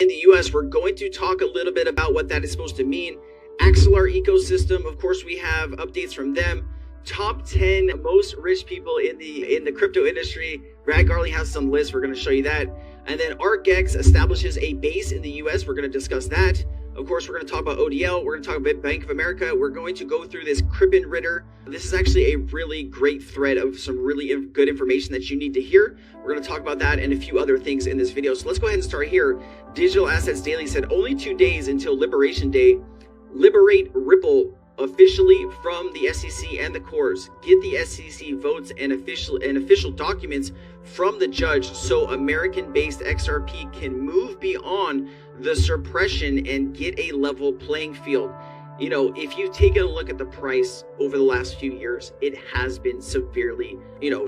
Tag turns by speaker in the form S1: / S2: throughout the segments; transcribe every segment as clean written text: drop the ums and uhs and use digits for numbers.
S1: In the US, we're going to talk a little bit about what that is supposed to mean. XLR ecosystem, of course, we have updates from them. Top 10 most rich people in the crypto industry. Brad Garley has some lists. We're going to show you that. And then ArcX establishes a base in the US. We're going to discuss that. Of course, we're going to talk about ODL. We're going to talk about Bank of America. We're going to go through this Crippen Ritter. This is actually a really great thread of some really good information that you need to hear. We're going to talk about that and a few other things in this video. So let's go ahead and start here. Digital Assets Daily said only 2 days until Liberation Day. Liberate Ripple officially from the SEC and the courts. Get the SEC votes and official documents from the judge so American-based XRP can move beyond the suppression and get a level playing field. You know, if you've taken a look at the price over the last few years, it has been severely,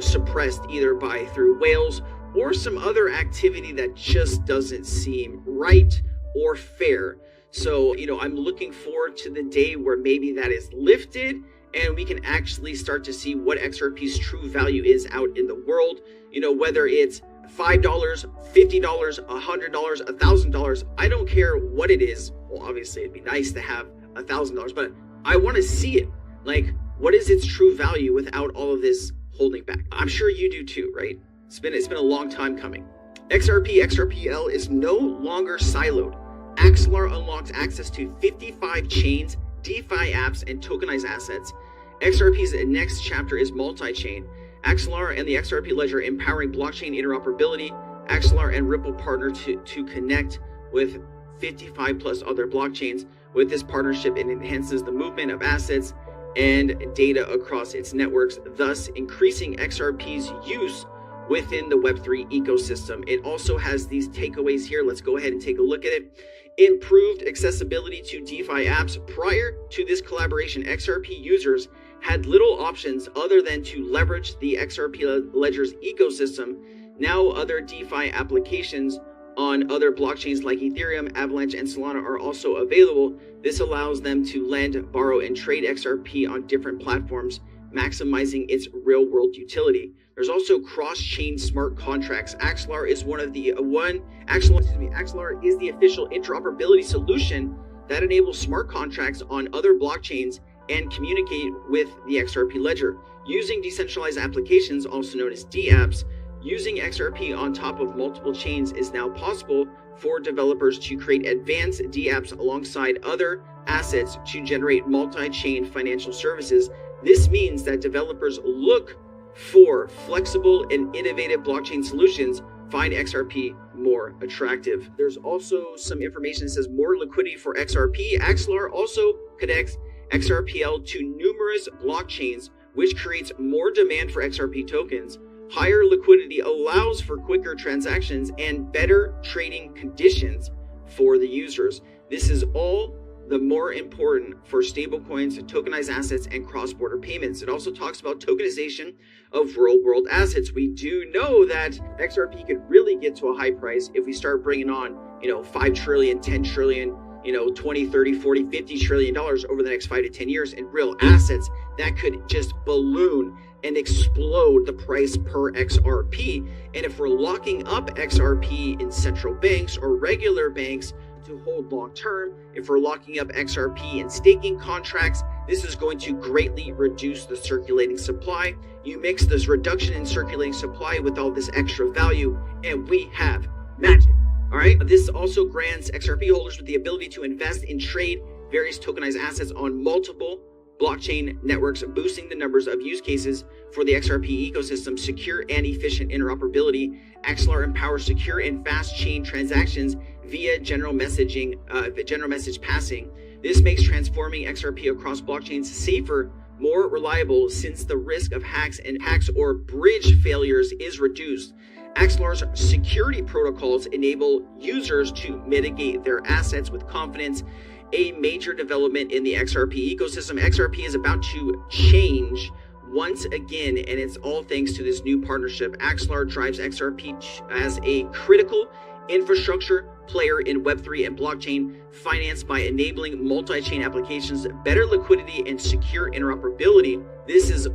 S1: suppressed either through whales or some other activity that just doesn't seem right or fair. So, I'm looking forward to the day where maybe that is lifted and we can actually start to see what XRP's true value is out in the world. Whether it's $5, $50, $100, $1,000, I don't care what it is. Well, obviously it'd be nice to have $1,000, but I want to see it. Like, what is its true value without all of this holding back? I'm sure you do too, right? It's been a long time coming. XRPL is no longer siloed. Axelar unlocks access to 55 chains, DeFi apps, and tokenized assets. XRP's next chapter is multi-chain. Axelar and the XRP ledger empowering blockchain interoperability. Axelar and Ripple partner to connect with 55 plus other blockchains. With this partnership, it enhances the movement of assets and data across its networks, thus increasing XRP's use within the Web3 ecosystem. It also has these takeaways here. Let's go ahead and take a look at it. Improved accessibility to DeFi apps. Prior to this collaboration, XRP users had little options other than to leverage the XRP ledger's ecosystem. Now other DeFi applications on other blockchains like Ethereum, Avalanche, and Solana are also available. This allows them to lend, borrow, and trade XRP on different platforms, maximizing its real-world utility. There's also cross-chain smart contracts. Axelar is Axelar is the official interoperability solution that enables smart contracts on other blockchains and communicate with the XRP ledger. Using decentralized applications, also known as dApps, using XRP on top of multiple chains is now possible for developers to create advanced dApps alongside other assets to generate multi-chain financial services. This means that developers look for flexible and innovative blockchain solutions find XRP more attractive. There's also some information that says more liquidity for XRP. Axelar also connects XRPL to numerous blockchains, which creates more demand for XRP tokens. Higher liquidity allows for quicker transactions and better trading conditions for the users. This is all the more important for stablecoins, tokenized assets, and cross-border payments. It also talks about tokenization of real-world assets. We do know that XRP could really get to a high price if we start bringing on, 5 trillion, 10 trillion, 20, 30, 40, 50 trillion dollars over the next 5 to 10 years in real assets. That could just balloon and explode the price per XRP. And if we're locking up XRP in central banks or regular banks to hold long term, if we're locking up XRP in staking contracts, this is going to greatly reduce the circulating supply. You mix this reduction in circulating supply with all this extra value, and we have magic. All right. This also grants XRP holders with the ability to invest and trade various tokenized assets on multiple blockchain networks, boosting the numbers of use cases for the XRP ecosystem. Secure and efficient interoperability. Axelar empowers secure and fast chain transactions via general message passing. This makes transforming XRP across blockchains safer, more reliable, since the risk of hacks or bridge failures is reduced. Axelar's security protocols enable users to mitigate their assets with confidence. A major development in the XRP ecosystem. XRP is about to change once again, and it's all thanks to this new partnership. Axelar drives XRP as a critical infrastructure player in Web3 and blockchain finance by enabling multi-chain applications, better liquidity, and secure interoperability. This is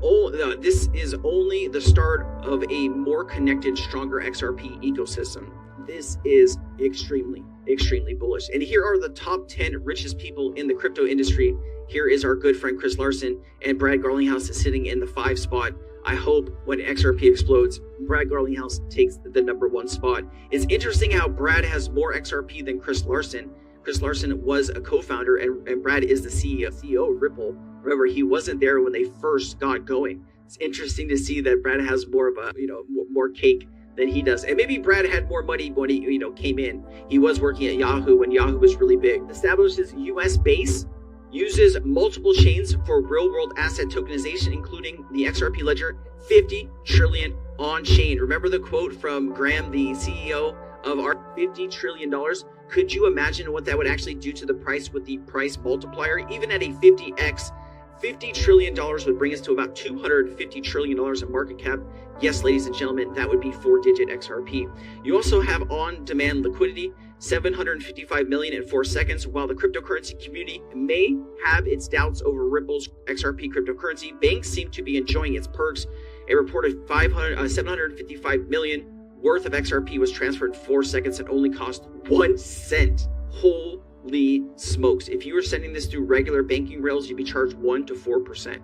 S1: only the start of a more connected, stronger XRP ecosystem. This is extremely bullish. And here are the top 10 richest people in the crypto industry. Here is our good friend Chris Larson, and Brad Garlinghouse is sitting in the 5 spot. I hope when XRP explodes, Brad Garlinghouse takes the number 1 spot. It's interesting how Brad has more XRP than Chris Larson. Chris Larson was a co-founder, and Brad is the CEO of Ripple. Remember, he wasn't there when they first got going. It's interesting to see that Brad has more of a, more cake than he does. And maybe Brad had more money when he, came in. He was working at Yahoo when Yahoo was really big. Establishes US base, uses multiple chains for real-world asset tokenization, including the XRP ledger, 50 trillion on-chain. Remember the quote from Graham, the CEO of our $50 trillion? Could you imagine what that would actually do to the price with the price multiplier? Even at a 50x, $50 trillion would bring us to about $250 trillion in market cap. Yes, ladies and gentlemen, that would be 4-digit XRP. You also have on-demand liquidity, 755 million in 4 seconds. While the cryptocurrency community may have its doubts over Ripple's XRP cryptocurrency, banks seem to be enjoying its perks. A reported 755 million worth of XRP was transferred in 4 seconds and only cost 1 cent. Holy smokes. If you were sending this through regular banking rails, you'd be charged 1 to 4%.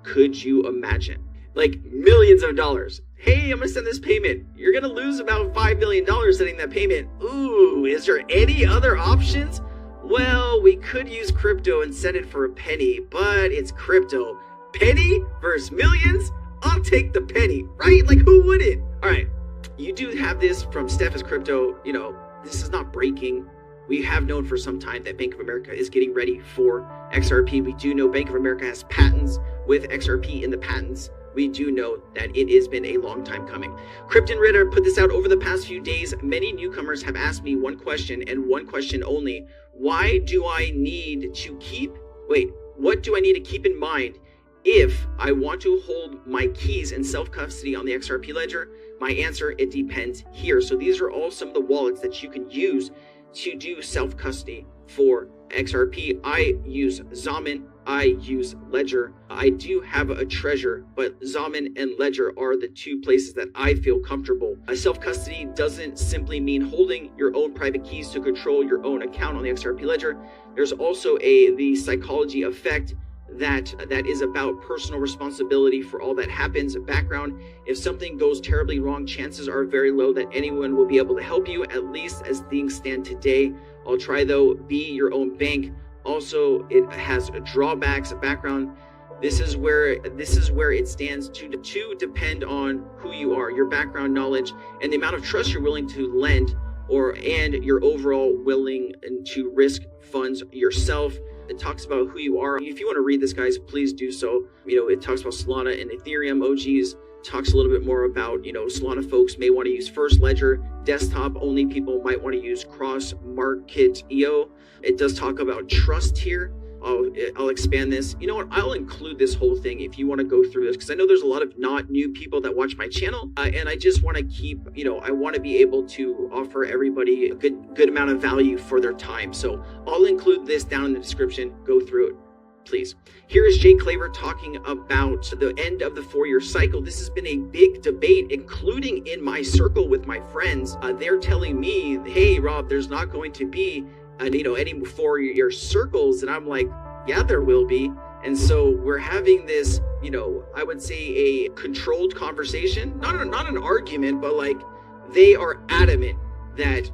S1: Could you imagine? Like millions of dollars. Hey, I'm gonna send this payment. You're gonna lose about $5 million sending that payment. Ooh, is there any other options? Well, we could use crypto and send it for a penny, but it's crypto. Penny versus millions? I'll take the penny, right? Like, who wouldn't? All right, you do have this from Steph's Crypto. This is not breaking. We have known for some time that Bank of America is getting ready for XRP. We do know Bank of America has patents with XRP in the patents. We do know that it has been a long time coming. Krypton Ritter put this out over the past few days. Many newcomers have asked me one question and one question only. What do I need to keep in mind if I want to hold my keys in self-custody on the XRP ledger? My answer, it depends here. So these are all some of the wallets that you can use to do self-custody for XRP. I use Zamin. I use Ledger. I do have a Treasure, but Zamin and Ledger are the 2 places that I feel comfortable. Self-custody doesn't simply mean holding your own private keys to control your own account on the XRP Ledger. There's also the psychology effect that is about personal responsibility for all that happens. Background: if something goes terribly wrong, chances are very low that anyone will be able to help you, at least as things stand today. I'll try though, be your own bank. Also, it has drawbacks. Background: this is where it stands to depend on who you are, your background knowledge, and the amount of trust you're willing to lend, and your overall willing to risk funds yourself. It talks about who you are. If you want to read this, guys, please do so. It talks about Solana and Ethereum OGs. Talks a little bit more about, Solana folks may want to use First Ledger. Desktop only people might want to use Cross Market EO. It does talk about trust here. I'll expand this. You know what? I'll include this whole thing if you want to go through this, because I know there's a lot of not new people that watch my channel, and I just want to keep, I want to be able to offer everybody a good amount of value for their time. So I'll include this down in the description. Go through it, please. Here is Jay Claver talking about the end of the 4-year cycle. This has been a big debate, including in my circle with my friends. They're telling me, hey, Rob, there's not going to be any 4-year circles. And I'm like, yeah, there will be. And so we're having this, I would say a controlled conversation, not an argument, but like they are adamant that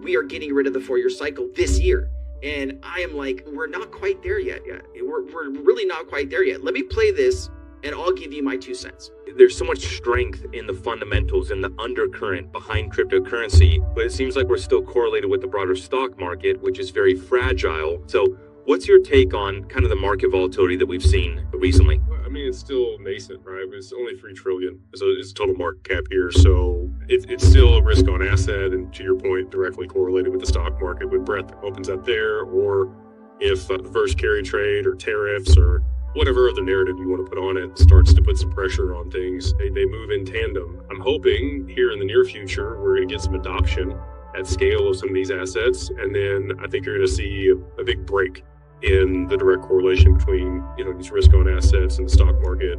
S1: we are getting rid of the 4-year cycle this year. And I am like, we're not quite there yet. We're really not quite there yet. Let me play this and I'll give you my 2 cents.
S2: There's so much strength in the fundamentals and the undercurrent behind cryptocurrency, but it seems like we're still correlated with the broader stock market, which is very fragile. So what's your take on kind of the market volatility that we've seen recently?
S3: I mean, it's still nascent, right? It's only 3 trillion. So it's total market cap here. So it's still a risk on asset. And to your point, directly correlated with the stock market when breadth opens up there, or if reverse carry trade or tariffs or whatever other narrative you want to put on it starts to put some pressure on things, they move in tandem. I'm hoping here in the near future, we're going to get some adoption at scale of some of these assets. And then I think you're going to see a big break in the direct correlation between, these risk on assets and the stock market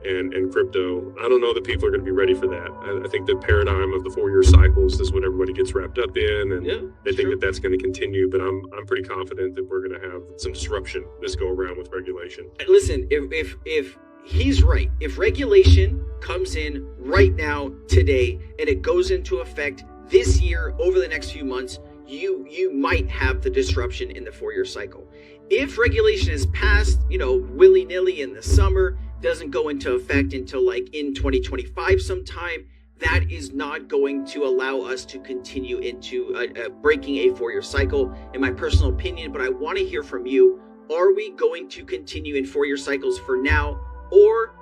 S3: and crypto. I don't know that people are going to be ready for that. I think the paradigm of the 4-year cycles is what everybody gets wrapped up in, and they think that that's going to continue. But I'm pretty confident that we're going to have some disruption this go around with regulation.
S1: Listen, if he's right, if regulation comes in right now today and it goes into effect this year over the next few months, you might have the disruption in the 4-year cycle. If regulation is passed, willy-nilly in the summer, doesn't go into effect until like in 2025 sometime, that is not going to allow us to continue into breaking a 4-year cycle, in my personal opinion. But I want to hear from you. Are we going to continue in 4-year cycles for now, or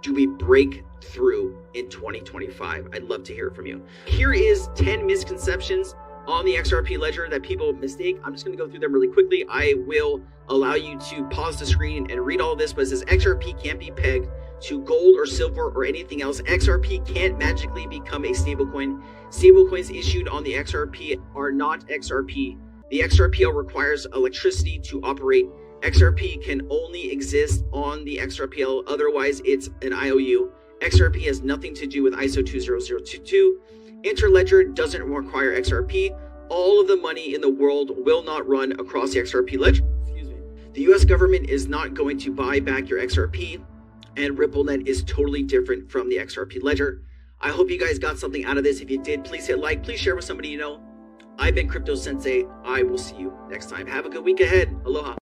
S1: do we break through in 2025? I'd love to hear from you. Here is 10 misconceptions on the XRP ledger that people mistake. I'm just going to go through them really quickly. I will allow you to pause the screen and read all this, but it says XRP can't be pegged to gold or silver or anything else. XRP can't magically become a stablecoin. Stablecoins issued on the XRP are not XRP. The XRPL requires electricity to operate. XRP can only exist on the XRPL, otherwise it's an IOU. XRP has nothing to do with ISO 20022. Interledger doesn't require XRP. All of the money in the world will not run across the XRP ledger. The US government is not going to buy back your XRP, and RippleNet is totally different from the XRP ledger. I hope you guys got something out of this. If you did, please hit like, please share with somebody you know. I've been Crypto Sensei. I will see you next time. Have a good week ahead. Aloha.